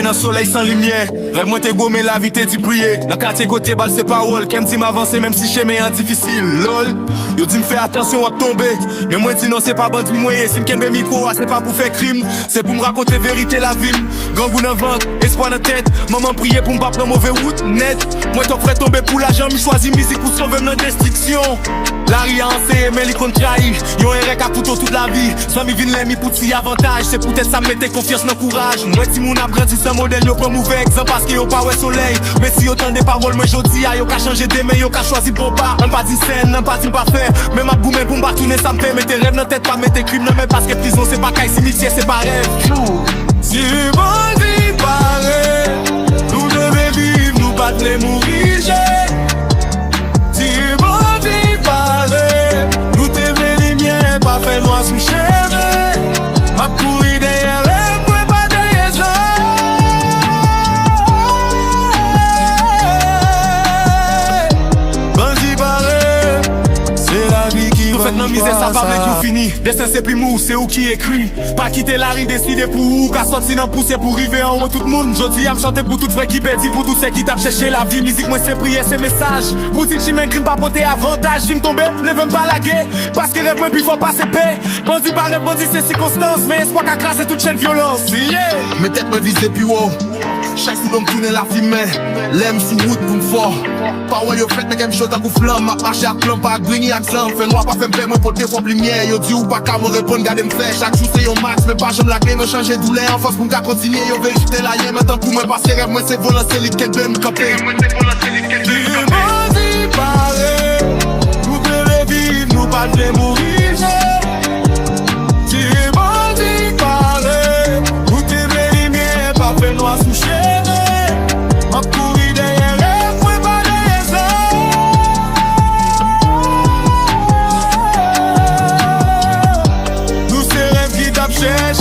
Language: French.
dans le soleil sans lumière. Rêve moi t'es gommé la vie t'es dit prier. Dans quartier côté balle c'est parole. Qu'elle me dit m'avancer même si chemin est difficile. Lol. Yo dit me fais attention à tomber. Mais moi dis non c'est pas bandit moyen. Si m'kembe micro c'est pas pour faire crime. C'est pour me raconter vérité la ville. Grand goût dans ventre, espoir dans tête. Maman prier pour m'pas prendre mauvais route net. Moi t'en ferais tomber pour l'argent. Me choisi musique pour sauver notre destruction. La ria en c'est mais les comptes trahi. Yo un rec à couteau toute la vie. Sans mi vin l'ami pour ti avantage. C'est peut-être ça me mette confiance dans courage. Moi si mon apprenti sans modèle yo prend mauvais exemple parce que yo pas ouais soleil. Mais si autant des paroles moi jodi a yo ka changer demain yo ka choisi bon pas. On pas dit scène, on pas dit pas faire. Même à boumer pour m'ba tourner ça me fait mettre rêve dans tête pas mettre crime non mais parce que prison c'est pas caille cimetière c'est pas rêve. Si bandit paraît, nous devons vivre, nous battre les mourir. Si bandit paraît, nous devons les miens, pas faire noir sous cheveux. Ma courir derrière les points, pas derrière ça. Bandit paraît, c'est la vie qui va. Nous faites nos misères, ça parle tout fini. Destin c'est plus mou, c'est où qui écrit. Pas quitter la rue, décider pour où. Qu'à sortir dans poussière pour arriver en haut tout le monde. Jodi à me chanter pour tout vrai qui perdit, pour tous ceux qui tapent chercher la vie. Musique moi c'est prière, c'est message. Pour dire que crime pas porter avantage. J'me tomber, ne veux pas la guerre. Parce que rêve moi puis faut pas se paix. Bandit par rêve, bandit c'est circonstance. Mais espoir qu'à craser toute chaîne violence. Yeah. Mes têtes me visent plus haut. Chaque fois que me tourne la fumée. L'aime sous route pour me fort. Pas ouais yo fait mais quelque chose à coup flamme. Ma marche à plan pas grigny accent. Fait noir pas fait me moi pour te fois lumière. Yo dit ou pas qu'à me répondre garder me faire. Chaque jour c'est yo max mais pas j'aime la clé me changer douleur en force pour me continuer. Yo vérité la yé maintenant pour moi passer rêve moi c'est volant c'est l'île qu'elle me camper. Bandit paraît, nous devons vivre, nous pas de mourir. Si bandit paraît, nous devons les miens, pas faire noir sous cheveux. Ma courir derrière les points, pas derrière ça. Nous c'est rêve qui tapent chercher.